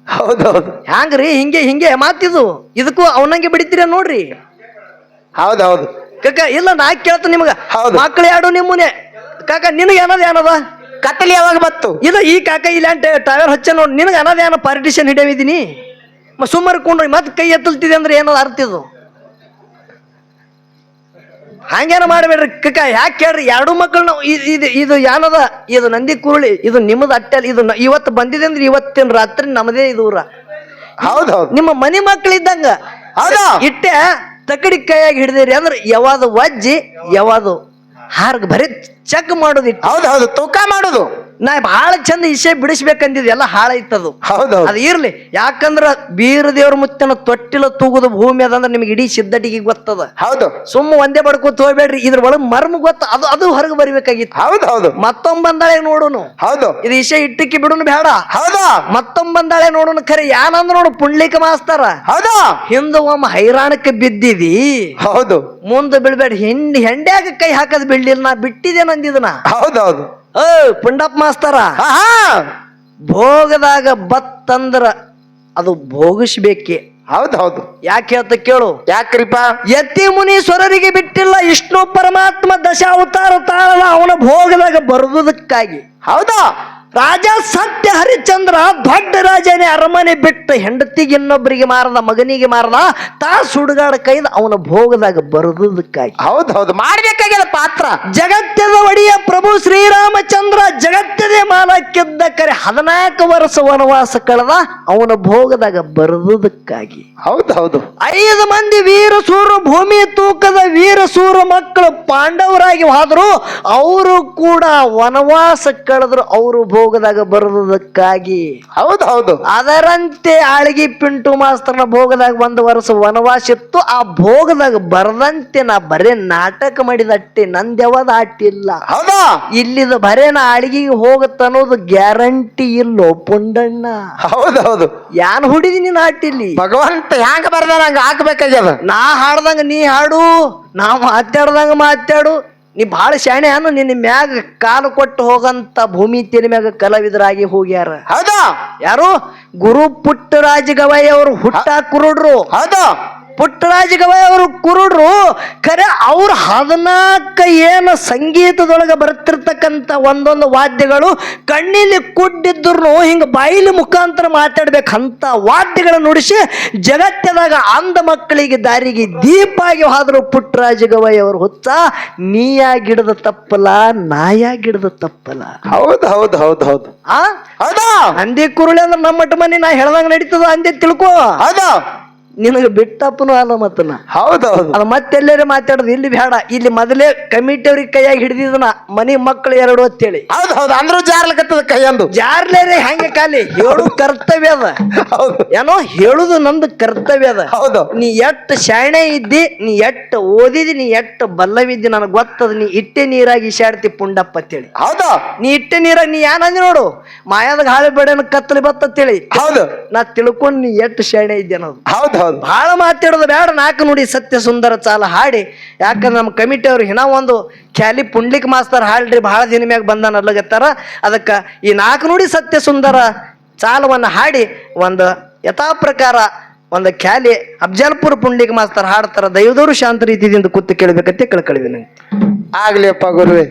ಹೌದೌದು. ಹ್ಯಾಂಗ್ರಿ? ಹಿಂಗೆ ಹಿಂಗೆ ಮಾತಿದು. ಇದಕ್ಕೂ ಅವನಂಗೆ ಬಡಿತೀರ ನೋಡ್ರಿ. ಹೌದೌದು ಕಾಕ. ಇಲ್ಲ ನಾ ಕೇಳ್ತ ನಿಮಗ, ಹೌದು. ಮಕ್ಳು ಯಾಡು ನಿಮ್ಮನೆ ಕಾಕ. ನಿನಗೆ ಏನದ? ಕತ್ತಲಿ ಯಾವಾಗ ಬತ್ತು? ಇದು ಈ ಕಾಕ ಇಲ್ಲ ಟೈರ್ ಹಚ್ಚ ನೋಡಿ. ನಿನಗೆ ಏನೋ ಪಾರ್ಟಿಷನ್ ಹಿಡಿಯವಿದ್ದೀನಿ ಸುಮ್ಮನೆ ಕೊಂಡ್ರಿ ಮತ್ತೆ ಕೈ ಎತ್ತಲ್ತಿದೆ ಅಂದ್ರೆ ಏನದ ಅರ್ಥ? ಇದು ಹಂಗೇನ ಮಾಡಬೇಡ್ರಿ ಕಕ್ಕ. ಯಾಕೆ ಕೇಳ್ರಿ? ಎರಡು ಮಕ್ಕಳನ್ನ ಇದು ಏನದ? ಇದು ನಂದಿ ಕುರುಳಿ. ಇದು ನಿಮ್ಮದು ಅಟ್ಟೆಲ್. ಇದು ಇವತ್ತು ಬಂದಿದೆ ಅಂದ್ರೆ ಇವತ್ತಿನ ರಾತ್ರಿ ನಮ್ಮದೇ ಇದು ಊರ. ಹೌದೌದು. ನಿಮ್ಮ ಮನೆ ಮಕ್ಕಳಿದ್ದಂಗ. ಹೌದಾ? ಇಟ್ಟೆ ತಕಡಿ ಕೈಯಾಗಿ ಹಿಡಿದಿರಿ ಅಂದ್ರೆ ಯಾವಾದು ವಜ್ಜಿ ಯಾವಾದು ಹಾರ್ಗ ಬರೀ ಚೆಕ್ ಮಾಡೋದು. ಹೌದೌದು. ತೂಕ ಮಾಡೋದು. ನಾ ಬಹಳ ಚಂದ ಇಸೆ ಬಿಡಿಸ್ಬೇಕಂದಿದ್ ಎಲ್ಲ ಹಾಳೈತದು. ಹೌದೌದು. ಅದು ಇರ್ಲಿ. ಯಾಕಂದ್ರ ಬೀರ ದೇವ್ರ ಮುತ್ತನ ತೊಟ್ಟಿಲ ತೂಗುದು ಭೂಮಿ ಅದಂದ್ರೆ ನಿಮ್ಗೆ ಇಡೀ ಸಿದ್ಧಟಿಗೆ ಗೊತ್ತದ. ಹೌದು. ಸುಮ್ಮ ಒಂದೇ ಬಡ್ಕೋತ ಹೋಗ್ಬೇಡ್ರಿ. ಇದ್ರ ಒಳಗ್ ಮರ್ಮ ಗೊತ್ತ. ಅದು ಅದು ಹೊರಗೆ ಬರಿಬೇಕಾಗಿತ್ತು. ಹೌದೌದು. ಮತ್ತೊಂದ್ ಬಂದಾಳೆ ನೋಡುನು. ಹೌದು. ಇದು ಇಸೆ ಇಟ್ಟಕ್ಕೆ ಬಿಡುನು ಬೇಡ. ಹೌದಾ? ಮತ್ತೊಂದ್ ಬಂದಾಳೆ ನೋಡುನು. ಖರೆ ಯಾನಂದ್ರ ನೋಡು ಪುಂಡ್ಲಿಕ ಮಾಸ್ತಾರ. ಹೌದಾ? ಹಿಂದ ಒಮ್ಮ ಹೈರಾಣಕ್ಕೆ ಬಿದ್ದಿದಿ, ಹೌದು. ಮುಂದೆ ಬೀಳ್ಬೇಡ. ಹೆಂಡ್ಯಾಗ ಕೈ ಹಾಕದ್ ಬಿಡ್ಲಿಲ್ಲ. ನಾ ಬಿಟ್ಟಿದೆ ನಂದಿದನ. ಹೌದೌದು. ಪುಂಡಪ್ಪ ಮಾಸ್ತಾರ, ಆಹಾ, ಭೋಗದಾಗ ಬತ್ತಂದ್ರ ಅದು ಭೋಗಿಸ್ಬೇಕೆ. ಹೌದೌದು. ಯಾಕೆ ಅಂತ ಕೇಳು. ಯಾಕ್ರಿಪ್ಪ? ಯತಿ ಮುನೀಶ್ವರರಿಗೆ ಬಿಟ್ಟಿಲ್ಲ ವಿಷ್ಣು ಪರಮಾತ್ಮ ದಶಾವತಾರ ತಾಳದ ಅವನ ಭೋಗದಾಗ ಬರುವುದಕ್ಕಾಗಿ. ಹೌದಾ? ರಾಜ ಸತ್ಯ ಹರಿಶ್ಚಂದ್ರ ದೊಡ್ಡ ರಾಜನೇ ಅರಮನೆ ಬಿಟ್ಟು ಹೆಂಡತಿಗೆ ಇನ್ನೊಬ್ಬರಿಗೆ ಮಾರದ, ಮಗನಿಗೆ ಮಾರದ, ತಾ ಸುಡುಗಾಡ ಕೈದ ಅವನ ಭೋಗದಾಗ ಬರುವುದಕ್ಕಾಗಿ. ಹೌದೌದು. ಮಾಡ್ಬೇಕಾಗ್ಯದ ಪಾತ್ರ. ಜಗತ್ತದ ಒಡೆಯ ಪ್ರಭು ಶ್ರೀರಾಮಚಂದ್ರ ಜಗತ್ತದೇ ಮಾಲಕ್ಕಿದ್ದ ಕರೆ 14 ವರ್ಷ ವನವಾಸ ಕಳೆದ ಅವನ ಭೋಗದಾಗ ಬರುವುದಕ್ಕಾಗಿ. ಹೌದೌದು. 5 ಮಂದಿ ವೀರಸೂರ ಭೂಮಿ ತೂಕದ ವೀರಸೂರ ಮಕ್ಕಳು ಪಾಂಡವರಾಗಿ ಹೋದ್ರು. ಅವರು ಕೂಡ ವನವಾಸ ಕಳೆದ್ರು ಅವರು ಭೋಗದಾಗ ಬರುವುದಕ್ಕಾಗಿ. ಹೌದೌದು. ಅದರಂತೆ ಆಳ್ಗಿ ಪಿಂಟು ಮಾಸ್ತರ್ನ ಭೋಗದಾಗ 1 ವರ್ಷ ವನವಾಸ ಇತ್ತು. ಆ ಭೋಗದಾಗ ಬರದಂತೆ ನಾ ಬರೇ ನಾಟಕ ಮಾಡಿದಟ್ಟೆ, ನಂದ್ಯಾವದ ಆಟಿಲ್ಲ. ಹೌದಾ? ಇಲ್ಲಿದ ಬರೇ ನಾ ಆಳ್ಗಿಗೆ ಹೋಗತ್ತ ಅನ್ನೋದು ಗ್ಯಾರಂಟಿ ಇಲ್ಲೋ ಪುಂಡಣ್ಣ. ಹೌದೌದು. ಯಾನ್ ಹುಡಿದಿನಿ ನಾಟಿಲ್ಲಿ. ಭಗವಂತ ಹ್ಯಾಂಗ ಬರ್ದ ಹಂಗ ಹಾಕ್ಬೇಕಾಗ್ಯದ. ನಾ ಹಾಡ್ದಂಗ ನೀ ಹಾಡು, ನಾ ಮಾತಾಡ್ದಂಗ ಮಾತಾಡು. ನೀ ಬಹಳ ಶಾಣೆ ಅನ್ನು. ನಿನ್ನ ಮ್ಯಾಗ ಕಾಲು ಕೊಟ್ಟು ಹೋಗಂತ ಭೂಮಿ ತೆಲಿ ಮ್ಯಾಗ ಕಲಾವಿದರಾಗಿ ಹೋಗ್ಯಾರ. ಹೌದಾ? ಯಾರು? ಗುರು ಪುಟ್ಟರಾಜ ಗವಾಯಿ ಅವರು ಹುಟ್ಟ ಕುರುಡ್ರು. ಹೌದಾ? ಪುಟ್ಟರಾಜ ಗವಾಯಿ ಅವರು ಕುರುಡ್ರು. ಖರೆ ಅವ್ರ 14 ಏನು ಸಂಗೀತದೊಳಗೆ ಬರ್ತಿರ್ತಕ್ಕಂಥ ಒಂದೊಂದು ವಾದ್ಯಗಳು ಕಣ್ಣಿಲಿ ಕುಡ್ಡಿದ್ರು ಹಿಂಗ ಬಾಯಿಲಿ ಮುಖಾಂತರ ಮಾತಾಡ್ಬೇಕಂತ ವಾದ್ಯಗಳ ನುಡಿಸಿ ಜಗತ್ತದಾಗ ಅಂಧ ಮಕ್ಕಳಿಗೆ ದಾರಿಗೆ ದೀಪ ಆಗಿ ಹೋದ್ರು ಪುಟ್ಟರಾಜ ಗವಾಯಿ ಅವರು. ಹುಚ್ಚ ನೀಯಾಗಿಡದ ತಪ್ಪಲ, ನಾಯಾಗಿಡದ ತಪ್ಪಲ. ಹೌದು ಹೌದು ಹೌದು ಹೌದು. ಹೌದಾ? ಅಂದಿ ಕುರುಳಿ ಅಂದ್ರೆ ನಮ್ಮಟ್ಟ ಮನೆ ನಾ ಹೇಳ್ದಂಗ ನಡೀತದ ಅಂದೆ ತಿಳ್ಕೊ. ಹೌದಾ? ನಿನಗೆ ಬಿಟ್ಟಪ್ಪನು ಅಲ್ಲ ಮತ್ತನ. ಹೌದೌದು. ಅದು ಮತ್ತೆಲ್ಲರೂ ಮಾತಾಡೋದು ಇಲ್ಲಿ ಬೇಡ. ಇಲ್ಲಿ ಮೊದಲೇ ಕಮಿಟಿ ಅವ್ರಿಗೆ ಕೈಯಾಗಿ ಹಿಡಿದಿದನ ಮನಿ ಮಕ್ಕಳು 2 ಅಂತೇಳಿ. ಹೌದು ಹೌದು. ಅಂದ್ರೂ ಜಾರ್ಲಕತ್ತದ ಕೈಯಂದು. ಜಾರ್ಲೇರೆ ಹಂಗೆ ಖಾಲಿ ಹೇಳು ಕರ್ತವ್ಯ ಅದ. ಹೌದು. ಏನೋ ಹೇಳುದು ನಂದು ಕರ್ತವ್ಯ ಅದ. ಹೌದು. ನೀ ಎಟ್ಟು ಶಾಣೆ ಇದ್ದಿ, ನೀ ಎಟ್ಟು ಓದಿದಿ, ನೀ ಎಟ್ಟು ಬಲ್ಲವಿದ್ದಿ ನನಗೆ ಗೊತ್ತದ. ನೀ ಇಟ್ಟೆ ನೀರಾಗಿ ಇಶಾಡ್ತಿ ಪುಂಡಪ್ಪ ಅಂತೇಳಿ. ಹೌದಾ? ನೀ ಇಟ್ಟೆ ನೀರಾಗಿ ನೀ ಏನಂದಿ ನೋಡು, ಮಾಯಾದಾಗ ಹಾಳೆ ಬೇಡ ಕತ್ತಲಿ ಬತ್ತೇಳಿ. ಹೌದು. ನಾ ತಿಳ್ಕೊಂಡು ನೀ ಎಟ್ಟು ಶಾಣೆ ಇದ್ದೆ ಅನ್ನೋದು. ಹೌದು ಹೌದು. ಬಹಳ ಮಾತಾಡೋದು ಬೇಡ. 4 ನುಡಿ ಸತ್ಯ ಸುಂದರ ಚಾಲ ಹಾಡಿ. ಯಾಕಂದ್ರೆ ನಮ್ಮ ಕಮಿಟಿ ಅವ್ರು ಹಿನ ಒಂದು ಖ್ಯಾಲಿ ಪುಂಡ್ಲಿಕ್ ಮಾಸ್ತರ್ ಹಾಡ್ರಿ ಬಹಳ ದಿನ ಮ್ಯಾಗ ಬಂದ ನಲ್ಲಗತ್ತಾರ. ಅದಕ್ಕೆ ಈ 4 ನುಡಿ ಸತ್ಯ ಸುಂದರ ಚಾಲವನ್ನ ಹಾಡಿ ಒಂದು ಯಥಾ ಪ್ರಕಾರ ಒಂದು ಖ್ಯಾಲಿ ಅಫ್ಜಲ್ಪುರ ಪುಂಡ್ಲಿಕ್ ಮಾಸ್ತರ್ ಹಾಡ್ತಾರ. ದೈವದವರು ಶಾಂತ ರೀತಿಯಿಂದ ಕೂತು ಕೇಳಬೇಕಂತೆ ಕಳ್ಕಳಿವಿ ನಂಗೆ. ಆಗ್ಲಿಯಪ್ಪ ಗುರುವೆ.